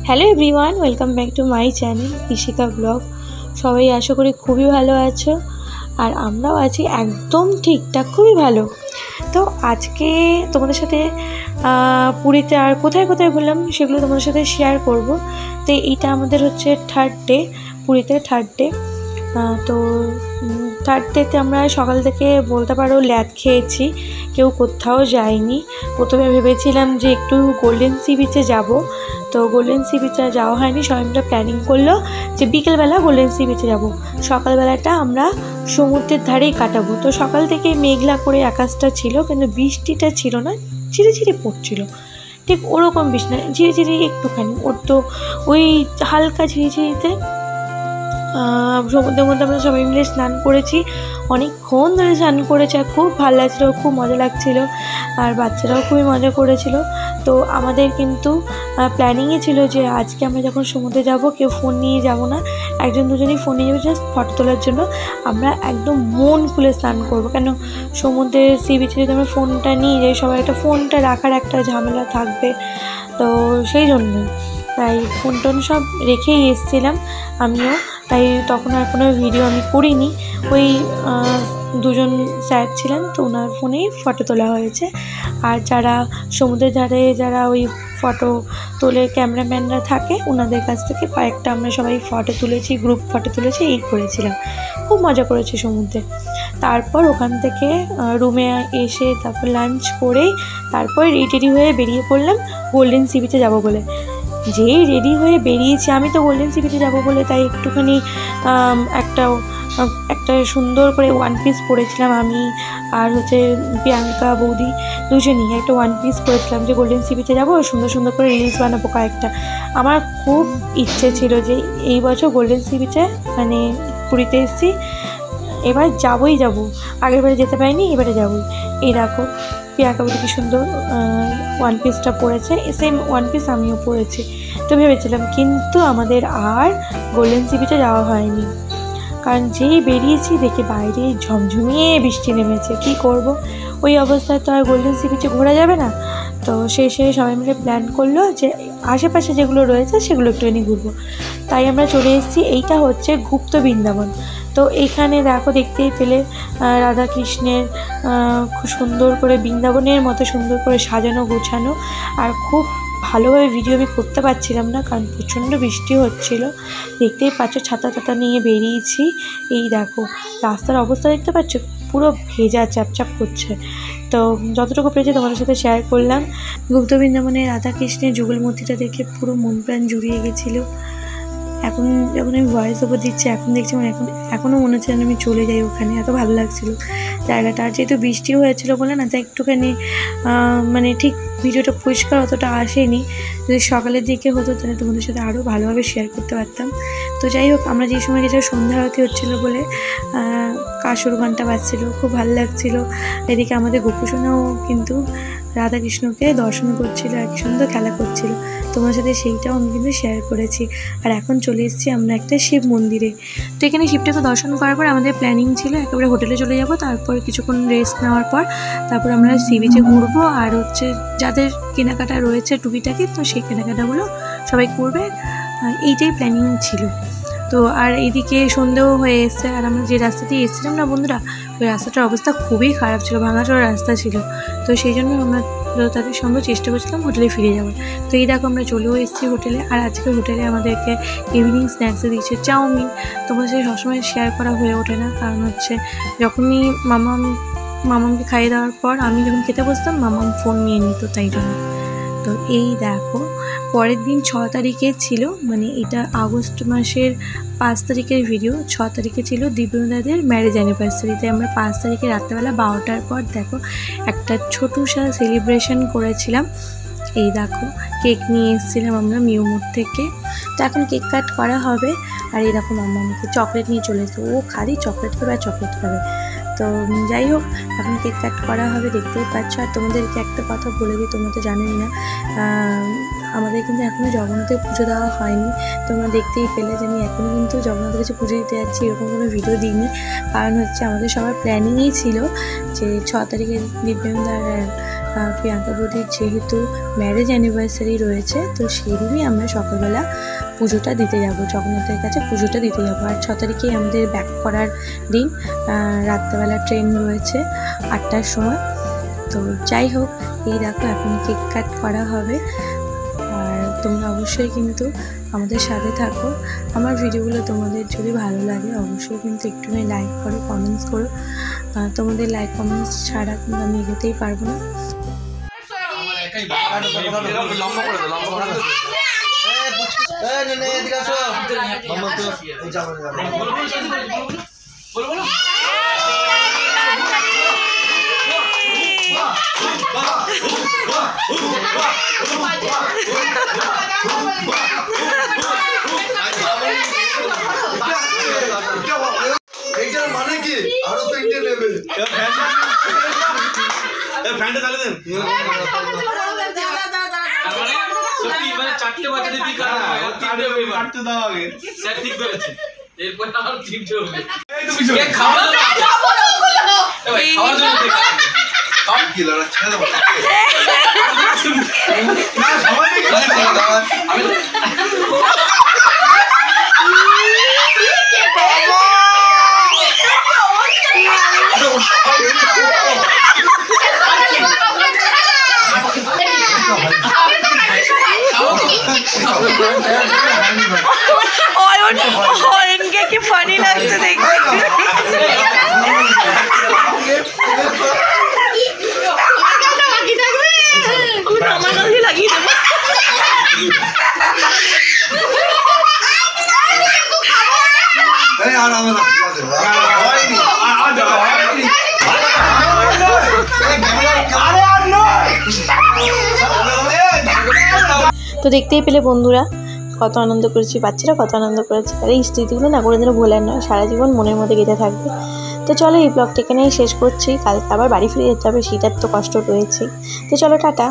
Hello everyone, welcome back to my channel Ishika blog. সবাই আশা করি খুবই ভালো আছো, আর আমরাও আছি একদম ঠিকঠাক, খুবই ভালো। তো আজকে তোমাদের সাথে পুরীতে আর কোথায় কোথায় ঘুরলাম সেগুলো তোমাদের সাথে শেয়ার করব। তো এইটা আমাদের হচ্ছে থার্ড ডে, পুরীতে থার্ড ডে। তো থার্ড ডেতে আমরা সকাল থেকে বলতে পারো ল্যাদ খেয়েছি, কেউ কোথাও যায়নি। প্রথমে ভেবেছিলাম যে একটু গোল্ডেন সি বিচে যাব, তো গোল্ডেন সি বিচে যাওয়া হয়নি। সবাই মিলে প্ল্যানিং করলো যে বিকেলবেলা গোল্ডেন সি বিচে যাব, সকালবেলাটা আমরা সমুদ্রের ধারেই কাটাবো। তো সকাল থেকে মেঘলা করে আকাশটা ছিল, কিন্তু বৃষ্টিটা ছিল না, ঝিরিঝিরি পড়ছিল। ঠিক ওরকম বৃষ্টি না, ঝিরিঝিরি একটুখানি, ওর তো ওই হালকা ঝিরিঝিরিতে সমুদ্রের মধ্যে আমরা সবাই মিলে স্নান করেছি। অনেকক্ষণ ধরে স্নান করেছে, আর খুব ভালো লাগছিলো, খুব মজা লাগছিলো, আর বাচ্চারাও খুবই মজা করেছিল। তো আমাদের কিন্তু প্ল্যানিংয়ে ছিল যে আজকে আমরা যখন সমুদ্রে যাব কেউ ফোন নিয়ে যাব না, একজন দুজনই ফোন নিয়ে যাবে জাস্ট ফটো তোলার জন্য। আমরা একদম মন খুলে স্নান করবো, কেন সমুদ্রের সি বিচে যদি আমরা ফোনটা নিয়ে যাই সবাই একটা ফোনটা রাখার একটা ঝামেলা থাকবে, তো সেই জন্য তাই ফোন টোন সব রেখেই এসেছিলাম আমিও। তাই তখন আর কোনো ভিডিও আমি করিনি, ওই দুজন স্যার ছিলেন তো ওনার ফোনেই ফটো তোলা হয়েছে। আর যারা সমুদ্রের ধারে যারা ওই ফটো তোলে ক্যামেরাম্যানরা থাকে, ওনাদের কাছ থেকে কয়েকটা আমরা সবাই ফটো তুলেছি, গ্রুপ ফটো তুলেছি, এই করেছিলাম। খুব মজা করেছি সমুদ্রে। তারপর ওখান থেকে রুমে এসে তারপর লাঞ্চ করেই তারপর রেডি হয়ে বেরিয়ে পড়লাম গোল্ডেন সি বিচে যাবো বলে। যেই রেডি হয়ে বেরিয়েছি, আমি তো গোল্ডেন সি বিচে যাবো বলে তাই একটুখানি একটা সুন্দর করে ওয়ান পিস পরেছিলাম আমি, আর হচ্ছে প্রিয়াঙ্কা বৌদি দুজনই একটা ওয়ান পিস পরেছিলাম যে গোল্ডেন সি বিচে যাবো, সুন্দর সুন্দর করে রিলস বানাবো কয়েকটা। আমার খুব ইচ্ছে ছিল যে এই বছর গোল্ডেন সি বিচে মানে পুরীতে এসেছি, এবার যাবোই যাবো, আগের বারে যেতে পারিনি, এবারে যাবোই। এই দেখো প্রিয়াঙ্কা বৌদি কি সুন্দর ওয়ান পিসটা পরেছে, সেম ওয়ান পিস আমিও পরেছি। তো ভেবেছিলাম, কিন্তু আমাদের আর গোল্ডেন সি বিচে যাওয়া হয়নি, কারণ যেই বেরিয়েছি দেখে বাইরে ঝমঝমিয়ে বৃষ্টি নেমেছে। কি করব, ওই অবস্থায় তো আর গোল্ডেন সি বিচে ঘোরা যাবে না। তো শেষে সবাই মিলে প্ল্যান করলো যে আশেপাশে যেগুলো রয়েছে সেগুলো একটুখানি ঘুরবো। তাই আমরা চলে এসেছি, এইটা হচ্ছে গুপ্ত বৃন্দাবন। তো এইখানে দেখো, দেখতেই পেলে রাধা কৃষ্ণের খুব সুন্দর করে বৃন্দাবনের মতো সুন্দর করে সাজানো গোছানো। আর খুব ভালোভাবে ভিডিও আমি করতে পারছিলাম না, কারণ প্রচণ্ড বৃষ্টি হচ্ছিল। দেখতেই পাচ্ছ ছাতা টাতা নিয়ে বেরিয়েছি। এই দেখো রাস্তার অবস্থা দেখতে পাচ্ছ, পুরো ভেজা, চ্যাপচ্যাপ করছে। তো যতটুকু পেরেছি তোমাদের সাথে শেয়ার করলাম। গুপ্ত বৃন্দাবনে রাধাকৃষ্ণের যুগল মূর্তিটা দেখে পুরো মন প্রাণ জুড়িয়ে গেছিলো। এখন যখন আমি ভয়েস ওভার দিচ্ছি, এখন দেখছি মানে এখনও মনে হচ্ছে যেন আমি চলে যাই ওখানে, এত ভালো লাগছিলো জায়গাটা। আর যেহেতু বৃষ্টিও হয়েছিল বলে না, তাই একটুখানি মানে ঠিক ভিডিওটা পরিষ্কার অতটা আসেনি। যদি সকালের দিকে হতো তাহলে তোমাদের সাথে আরও ভালোভাবে শেয়ার করতে পারতাম। তো যাই হোক, আমরা যে সময় গেছিলাম সন্ধ্যা আরতি হচ্ছিলো বলে কাঁসর ঘণ্টা বাজছিলো, খুব ভালো লাগছিলো। এদিকে আমাদের গোপুসোনাও কিন্তু রাধাকৃষ্ণকে দর্শন করছিল, আর কি সুন্দর খেলা করছিল। তোমার সাথে সেইটাও আমি কিন্তু শেয়ার করেছি। আর এখন চলে এসেছি আমরা একটা শিব মন্দিরে। তো এখানে শিবটাকে দর্শন করার পর আমাদের প্ল্যানিং ছিল একেবারে হোটেলে চলে যাব, তারপর কিছুক্ষণ রেস্ট নেওয়ার পর তারপর আমরা সি বিচে ঘুরবো। আর হচ্ছে যাদের কেনাকাটা রয়েছে টুকিটাকি, তো সেই কেনাকাটাগুলো সবাই করবে, এইটাই প্ল্যানিং ছিল। তো আর এইদিকে সন্ধেও হয়ে এসছে, আর আমরা যে রাস্তা দিয়ে এসেছিলাম না বন্ধুরা, ওই রাস্তাটার অবস্থা খুবই খারাপ ছিল, ভাঙাচোরা রাস্তা ছিল। তো সেই জন্য আমরা তাদের সঙ্গে চেষ্টা করছিলাম হোটেলে ফিরে যাওয়ার। তো এই দেখো আমরা চলেও এসেছি হোটেলে। আর আজকে হোটেলে আমাদেরকে ইভিনিং স্ন্যাক্সে দিয়েছে চাউমিন। তোমার সাথে সবসময় শেয়ার করা হয়ে ওঠে না, কারণ হচ্ছে যখনই মামামকে খাইয়ে দেওয়ার পর আমি যখন খেতে বসতাম মামাম ফোন নিয়ে নিত, তাই জন্য। তো এই দেখো পরের দিন 6 তারিখে ছিল, মানে এটা আগস্ট মাসের 5 তারিখের ভিডিও। 6 তারিখে ছিল দিব্যদাদের ম্যারেজ অ্যানিভার্সারিতে। আমরা 5 তারিখে রাত্রেবেলা 12টার পর দেখো একটা ছোটসা সেলিব্রেশন করেছিলাম। এই দেখো কেক নিয়ে এসেছিলাম আমরা মিউমোর থেকে। তো এখন কেক কাট করা হবে। আর এই দেখো মামাকে চকলেট নিয়ে চলে এসেছে, ও খালি চকলেট খাবে আর চকলেট খাবে। তো যাই হোক, এখন কেক কাট করা হবে, দেখতেই পাচ্ছ। আর তোমাদেরকে একটা কথা বলে দিই, তোমরা তো জানোই না, আমাদের কিন্তু এখনও জগন্নাথের পুজো দেওয়া হয়নি। তোমরা দেখতেই পেলে যে আমি এখনও কিন্তু জগন্নাথের কাছে পুজো দিতে যাচ্ছি, এরকম কোনো ভিডিও দিইনি। কারণ হচ্ছে আমাদের সবার প্ল্যানিংই ছিল যে 6 তারিখে দিব্যেন্দার প্রিয়াঙ্কা বৌদির যেহেতু ম্যারেজ অ্যানিভার্সারি রয়েছে, তো সেই দিনই আমরা সকালবেলা পুজোটা দিতে যাব, জগন্নাথের কাছে পুজোটা দিতে যাব। আর 6 তারিখেই আমাদের ব্যাক করার দিন, রাত্রেবেলা ট্রেন রয়েছে 8টার সময়। তো যাই হোক, এই দেখো এখন কেক কাট করা হবে। আর তোমরা অবশ্যই কিন্তু আমাদের সাথে থাকো। আমার ভিডিওগুলো তোমাদের যদি ভালো লাগে অবশ্যই কিন্তু একটুখানি লাইক করো, কমেন্টস করো। তোমাদের লাইক কমেন্টস ছাড়া কিন্তু আমি এগোতেই পারবো না। মানে কি আরো তো ইন্ডিয়া নেবে ফ্যানটা চালিয়ে দেন। সত্যি মানে 4টে বাজে দিবি কাটতে দাও আগে, স্যার ঠিক বলেছে। এরপর আবার 3টে হবে। এই তুমি কে খাওয়া দাও খাবো না ভাই, খাওয়ার জন্য থেকে কাম কি লাগা ছেড়ে দাও না সবাই আমি और इनके की फनी लगते देखते लगी তো দেখতেই পেলে বন্ধুরা কত আনন্দ করেছি, বাচ্চারা কত আনন্দ করেছে। আর এই স্মৃতিগুলো না কোনোদিনও ভোলার নয়, সারা জীবন মনের মধ্যে গেঁথে থাকবে। তো চলো এই ব্লগটা এখানেই শেষ করছি, কালকে আবার বাড়ি ফিরে যেতে হবে, সেটার তো কষ্ট রয়েছে। তো চলো টাটা।